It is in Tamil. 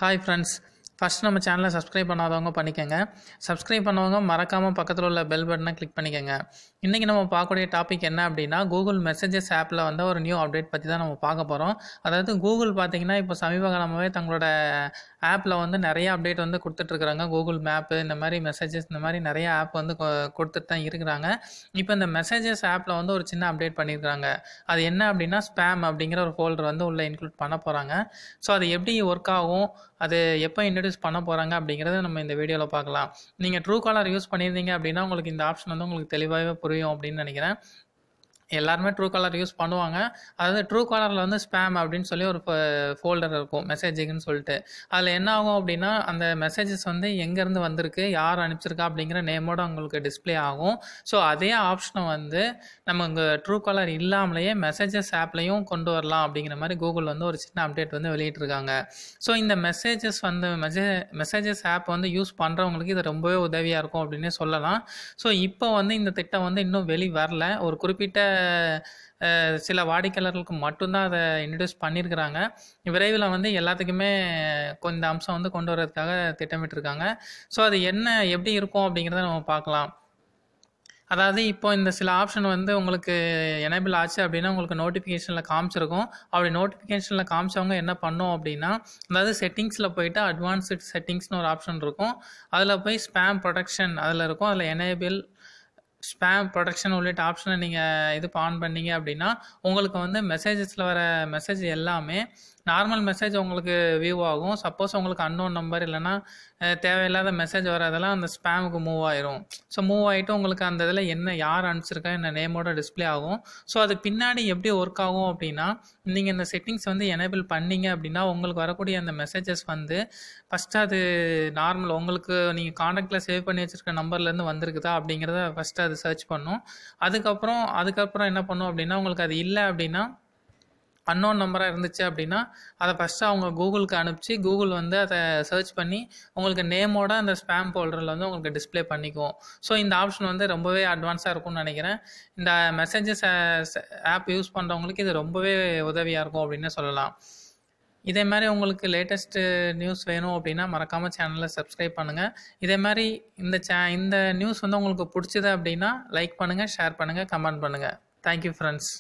ஹாய் ஃப்ரெண்ட்ஸ், ஃபஸ்ட் நம்ம சேனலை சப்ஸ்கிரைப் பண்ணாதவங்க பண்ணிக்கோங்க. சப்ஸ்கிரைப் பண்ணவங்க மறக்காமல் பக்கத்தில் உள்ள பெல் பட்டனை கிளிக் பண்ணிக்கோங்க. இன்றைக்கி நம்ம பார்க்கக்கூடிய டாபிக் என்ன அப்படின்னா, கூகுள் மெசேஜஸ் ஆப்பில் வந்து ஒரு நியூ அப்டேட் பற்றி தான் நம்ம பார்க்க போகிறோம். அதாவது கூகுள் பார்த்திங்கன்னா இப்போ சமீப காலமாகவே தங்களோட ஆப்பில் வந்து நிறைய அப்டேட் வந்து கொடுத்துட்ருக்குறாங்க. கூகுள் மேப்பு, இந்த மாதிரி மெசேஜஸ், இந்த மாதிரி நிறைய ஆப் வந்து கொடுத்துட்டு தான் இருக்கிறாங்க. இப்போ இந்த மெசேஜஸ் ஆப்பில் வந்து ஒரு சின்ன அப்டேட் பண்ணியிருக்காங்க. அது என்ன அப்படின்னா, ஸ்பேம் அப்படிங்கிற ஒரு ஃபோல்டர் வந்து உள்ளே இன்க்ளூட் பண்ண போகிறாங்க. ஸோ அது எப்படி ஒர்க் ஆகும், அது எப்போ இன்ட்ரடியூஸ் பண்ண போகிறாங்க அப்படிங்கிறத நம்ம இந்த வீடியோவில் பார்க்கலாம். நீங்கள் ட்ரூ காலர் யூஸ் பண்ணியிருந்தீங்க அப்படின்னா உங்களுக்கு இந்த ஆப்ஷன் வந்து உங்களுக்கு தெளிவாகவே புரியும் அப்படின்னு நினைக்கிறேன். எல்லாருமே ட்ரூ காலர் யூஸ் பண்ணுவாங்க. அதாவது ட்ரூ காலரில் வந்து ஸ்பேம் அப்படின்னு சொல்லி ஒரு ஃபோல்டர் இருக்கும், மெசேஜிங்னு சொல்லிட்டு. அதில் என்ன ஆகும் அப்படின்னா, அந்த மெசேஜஸ் வந்து எங்கேருந்து வந்திருக்கு, யார் அனுப்பிச்சிருக்கா அப்படிங்கிற நேமோடு உங்களுக்கு டிஸ்பிளே ஆகும். ஸோ அதே ஆப்ஷனை வந்து நம்ம இங்கே ட்ரூ காலர் இல்லாமலேயே மெசேஜஸ் ஆப்லையும் கொண்டு வரலாம் அப்படிங்கிற மாதிரி கூகுள் வந்து ஒரு சின்ன அப்டேட் வந்து வெளியிட்டிருக்காங்க. ஸோ இந்த மெசேஜஸ் வந்து மெசேஜஸ் ஆப் வந்து யூஸ் பண்ணுறவங்களுக்கு இது ரொம்பவே உதவியாக இருக்கும் அப்படின்னே சொல்லலாம். ஸோ இப்போ வந்து இந்த திட்டம் வந்து இன்னும் வெளி வரல. ஒரு குறிப்பிட்ட சில வாடிக்கையாளர்களுக்கு மட்டும்தான் அதை இன்ட்ரடியூஸ் பண்ணியிருக்கிறாங்க. விரைவில் வந்து எல்லாத்துக்குமே இந்த அம்சம் வந்து கொண்டு வரதுக்காக திட்டமிட்டிருக்காங்க. ஸோ அது என்ன, எப்படி இருக்கும் அப்படிங்கிறத நம்ம பார்க்கலாம். அதாவது இப்போ இந்த சில ஆப்ஷன் வந்து உங்களுக்கு எனேபிள் ஆச்சு அப்படின்னா உங்களுக்கு நோட்டிஃபிகேஷனில் காமிச்சிருக்கும். அப்படி நோட்டிஃபிகேஷனில் காமிச்சவங்க என்ன பண்ணோம் அப்படின்னா, அதாவது செட்டிங்ஸில் போயிட்டு அட்வான்ஸ்டு செட்டிங்ஸ்னு ஒரு ஆப்ஷன் இருக்கும். அதில் போய் ஸ்பேம் ப்ரொடெக்ஷன் அதில் இருக்கும். அதில் எனேபிள் ஸ்பேம் ப்ரொடெக்ஷன் உள்ளிட்ட ஆப்ஷனை நீங்கள் இது ஆன் பண்ணீங்க அப்படின்னா உங்களுக்கு வந்து மெசேஜஸில் வர மெசேஜ் எல்லாமே நார்மல் மெசேஜ் உங்களுக்கு வியூ ஆகும். சப்போஸ் உங்களுக்கு அன்னோன் நம்பர் இல்லைனா தேவையில்லாத மெசேஜ் வரதெல்லாம் அந்த ஸ்பேமுக்கு மூவ் ஆயிரும். ஸோ மூவ் ஆகிட்டு உங்களுக்கு அந்த இதில் என்ன, யார் அனுப்பிச்சிருக்கா, என்ன நேமோட டிஸ்பிளே ஆகும். ஸோ அது பின்னாடி எப்படி ஒர்க் ஆகும் அப்படின்னா, நீங்கள் இந்த செட்டிங்ஸ் வந்து எனேபிள் பண்ணீங்க அப்படின்னா உங்களுக்கு வரக்கூடிய அந்த மெசேஜஸ் வந்து ஃபஸ்ட்டு அது நார்மல் உங்களுக்கு நீங்கள் காண்டாக்டில் சேவ் பண்ணி வச்சுருக்க நம்பர்லேருந்து வந்திருக்குதா அப்படிங்கிறத ஃபஸ்ட்டு அது சர்ச் பண்ணும். அதுக்கப்புறம் என்ன பண்ணும் அப்படின்னா, உங்களுக்கு அது இல்லை அப்படின்னா, அன்னோன் நம்பராக இருந்துச்சு அப்படின்னா அதை ஃபஸ்ட்டு அவங்க கூகுளுக்கு அனுப்பிச்சு கூகுள் வந்து அதை சர்ச் பண்ணி உங்களுக்கு நேமோட அந்த ஸ்பேம் ஃபோல்டரில் வந்து உங்களுக்கு டிஸ்பிளே பண்ணிக்குவோம். ஸோ இந்த ஆப்ஷன் வந்து ரொம்பவே அட்வான்ஸாக இருக்கும்னு நினைக்கிறேன். இந்த மெசேஜஸ் ஆப் யூஸ் பண்ணுறவங்களுக்கு இது ரொம்பவே உதவியாக இருக்கும் அப்படின்னு சொல்லலாம். இதே மாதிரி உங்களுக்கு லேட்டஸ்ட்டு நியூஸ் வேணும் அப்படின்னா மறக்காமல் சேனலை சப்ஸ்கிரைப் பண்ணுங்கள். இதே மாதிரி இந்த நியூஸ் வந்து உங்களுக்கு பிடிச்சது அப்படின்னா லைக் பண்ணுங்கள், ஷேர் பண்ணுங்கள், கமெண்ட் பண்ணுங்கள். Thank you friends.